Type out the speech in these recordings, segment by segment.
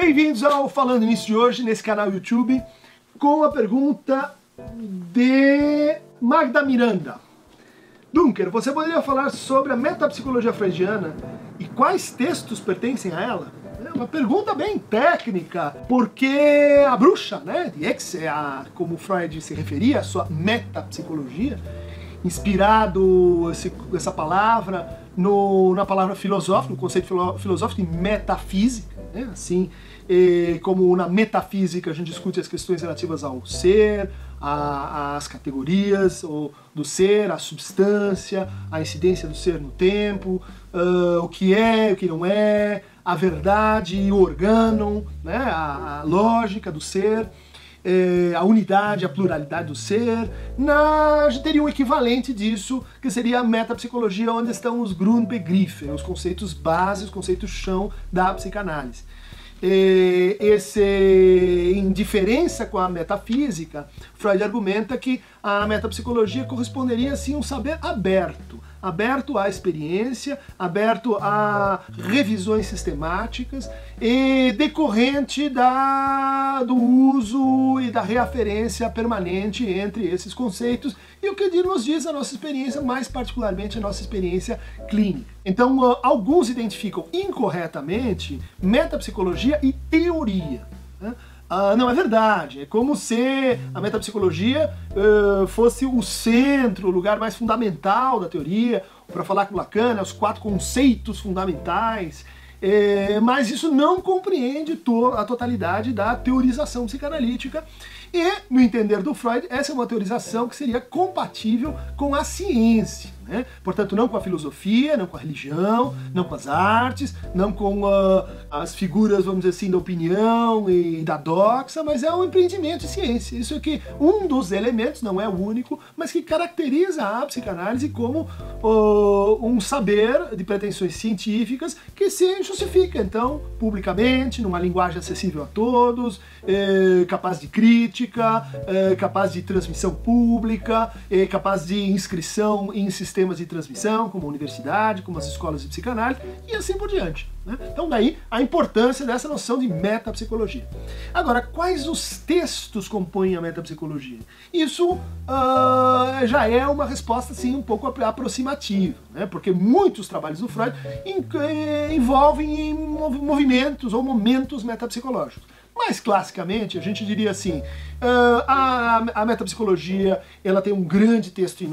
Bem-vindos ao Falando Nisso de hoje, nesse canal YouTube, com a pergunta de Magda Miranda. Dunker, você poderia falar sobre a metapsicologia freudiana e quais textos pertencem a ela? É uma pergunta bem técnica, porque a bruxa, né, de X, como Freud se referia, a sua metapsicologia, inspirado essa palavra na palavra filosófica, no conceito filosófico de metafísica, né? Assim, como na metafísica a gente discute as questões relativas ao ser, às categorias do ser, a substância, a incidência do ser no tempo, o que é, o que não é, a verdade, o organon, né? A lógica do ser, a unidade, a pluralidade do ser. A gente teria um equivalente disso, que seria a metapsicologia, onde estão os Grundbegriffe, os conceitos base, os conceitos chão da psicanálise. Em diferença com a metafísica, Freud argumenta que a metapsicologia corresponderia assim a um saber aberto à experiência, aberto a revisões sistemáticas e decorrente do uso e da reaferência permanente entre esses conceitos e o que nos diz a nossa experiência, mais particularmente a nossa experiência clínica. Então, alguns identificam incorretamente metapsicologia e teoria, né? Não é verdade, é como se a metapsicologia fosse o centro, o lugar mais fundamental da teoria, para falar com Lacan, os 4 conceitos fundamentais, mas isso não compreende a totalidade da teorização psicanalítica e, no entender do Freud, essa é uma teorização que seria compatível com a ciência, né? Portanto, não com a filosofia, não com a religião, não com as artes, não com as figuras, vamos dizer assim, da opinião e da doxa, mas é um empreendimento de ciência. Isso é que um dos elementos, não é o único, mas que caracteriza a psicanálise como um saber de pretensões científicas que se justifica, então, publicamente, numa linguagem acessível a todos, capaz de crítica, capaz de transmissão pública, capaz de inscrição em sistemas de transmissão, como a universidade, como as escolas de psicanálise, e assim por diante, né? Então daí a importância dessa noção de metapsicologia. Agora, quais os textos compõem a metapsicologia? Isso já é uma resposta assim, um pouco aproximativa, né? Porque muitos trabalhos do Freud envolvem movimentos ou momentos metapsicológicos. Mais classicamente, a gente diria assim, a metapsicologia ela tem um grande texto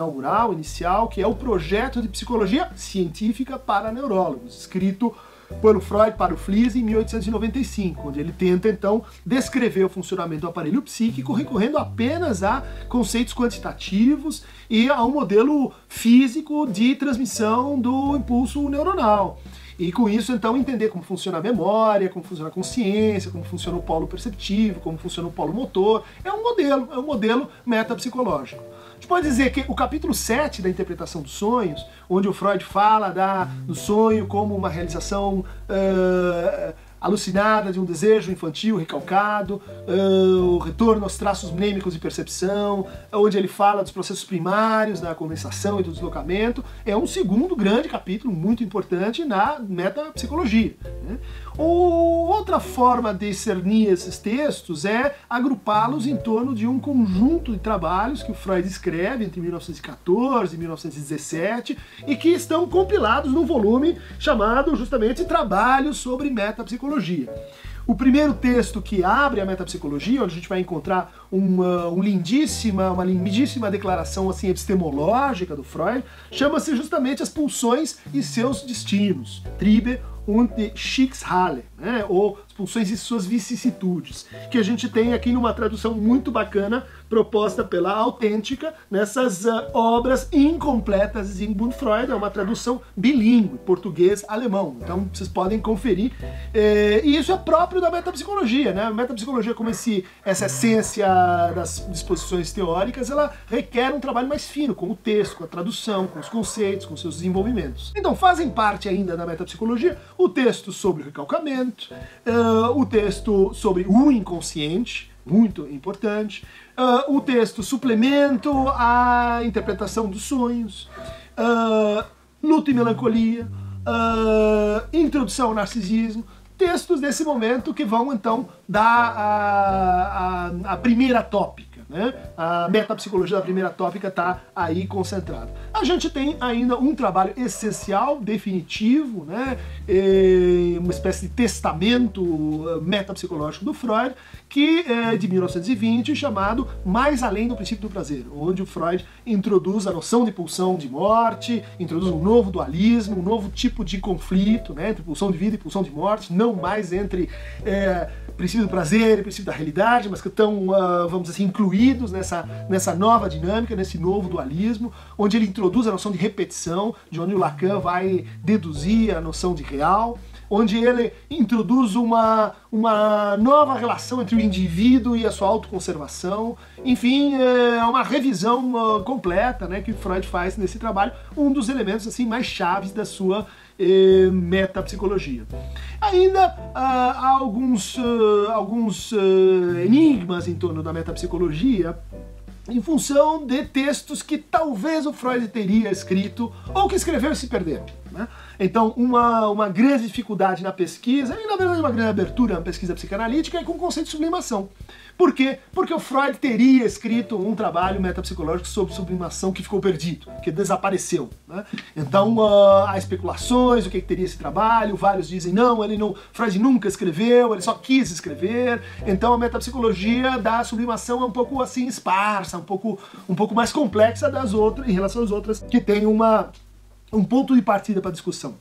inicial, que é o Projeto de Psicologia Científica para Neurólogos, escrito por Freud para o Fliess em 1895, onde ele tenta, então, descrever o funcionamento do aparelho psíquico recorrendo apenas a conceitos quantitativos e a um modelo físico de transmissão do impulso neuronal. E com isso, então, entender como funciona a memória, como funciona a consciência, como funciona o polo perceptivo, como funciona o polo motor. É um modelo metapsicológico. A gente pode dizer que o capítulo 7 da interpretação dos sonhos, onde o Freud fala do sonho como uma realização alucinada de um desejo infantil recalcado, o retorno aos traços mnêmicos de percepção, onde ele fala dos processos primários, da condensação e do deslocamento, é um segundo grande capítulo muito importante na metapsicologia, né? Outra forma de discernir esses textos é agrupá-los em torno de um conjunto de trabalhos que o Freud escreve entre 1914 e 1917 e que estão compilados num volume chamado justamente Trabalhos sobre Metapsicologia. O primeiro texto que abre a metapsicologia, onde a gente vai encontrar uma lindíssima declaração assim, epistemológica do Freud, chama-se justamente As Pulsões e Seus Destinos, Triebe und Schicksale, né? Ou As Pulsões e Suas Vicissitudes, que a gente tem aqui numa tradução muito bacana, proposta pela Autêntica, nessas obras incompletas de Sigmund Freud, é uma tradução bilíngue, português-alemão, então vocês podem conferir, e isso é próprio da metapsicologia, né? A metapsicologia, como essa essência das disposições teóricas, ela requer um trabalho mais fino, com o texto, com a tradução, com os conceitos, com seus desenvolvimentos. Então fazem parte ainda da metapsicologia o texto sobre o recalcamento, o texto sobre o inconsciente, muito importante, o texto suplemento à interpretação dos sonhos, luto e melancolia, introdução ao narcisismo, textos desse momento que vão então dar a primeira tópica, né? A metapsicologia da primeira tópica está aí concentrada. A gente tem ainda um trabalho essencial, definitivo, né? Uma espécie de testamento metapsicológico do Freud, que é de 1920, chamado Mais Além do Princípio do Prazer, onde o Freud introduz a noção de pulsão de morte, introduz um novo dualismo, um novo tipo de conflito, né, entre pulsão de vida e pulsão de morte, não mais entre princípio do prazer e princípio da realidade, mas que estão, vamos dizer assim, incluídos nessa nova dinâmica, nesse novo dualismo, onde ele introduz a noção de repetição, de onde o Lacan vai deduzir a noção de real, onde ele introduz uma nova relação entre o indivíduo e a sua autoconservação. Enfim, é uma revisão completa, né, que Freud faz nesse trabalho, um dos elementos assim mais chaves da sua metapsicologia. Ainda há alguns enigmas em torno da metapsicologia, em função de textos que talvez o Freud teria escrito ou que escreveu e se perderam, né? Então, uma grande dificuldade na pesquisa, e na verdade uma grande abertura na pesquisa psicanalítica, é com o conceito de sublimação. Por quê? Porque o Freud teria escrito um trabalho metapsicológico sobre sublimação que ficou perdido, que desapareceu, né? Então, há especulações, o que teria esse trabalho, vários dizem, não, Freud nunca escreveu, ele só quis escrever. Então a metapsicologia da sublimação é um pouco assim esparsa, um pouco mais complexa das outras, em relação às outras, que tem um ponto de partida para discussão.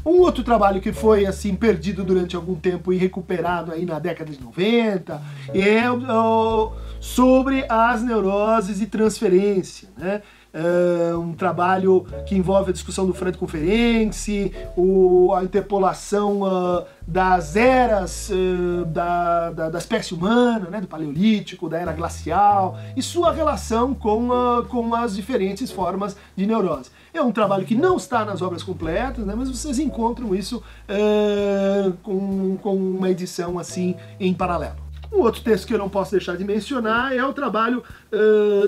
Um outro trabalho que foi assim perdido durante algum tempo e recuperado aí na década de 90 é sobre as neuroses e transferência, né? Um trabalho que envolve a discussão do Freud com Ferenczi, a interpolação das eras da espécie humana, né, do Paleolítico, da era glacial, e sua relação com as diferentes formas de neurose. É um trabalho que não está nas obras completas, né, mas vocês encontram isso com uma edição assim em paralelo. Um outro texto que eu não posso deixar de mencionar é o trabalho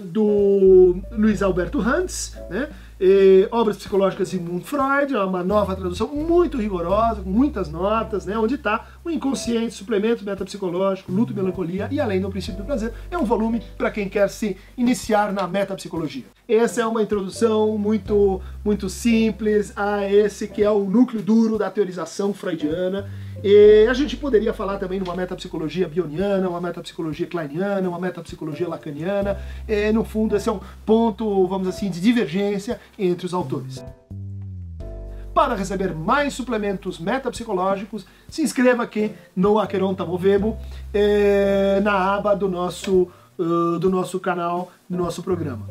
do Luiz Alberto Hans, né? Obras Psicológicas de Sigmund Freud, é uma nova tradução muito rigorosa, com muitas notas, né? Onde está o inconsciente, suplemento metapsicológico, luto e melancolia e além do princípio do prazer. É um volume para quem quer se iniciar na metapsicologia. Essa é uma introdução muito simples a esse que é o núcleo duro da teorização freudiana. E a gente poderia falar também de uma metapsicologia bioniana, uma metapsicologia kleiniana, uma metapsicologia lacaniana. No fundo, esse é um ponto, vamos assim, de divergência entre os autores. Para receber mais suplementos metapsicológicos, se inscreva aqui no Aqueronta Movebo, na aba do nosso canal, do nosso programa.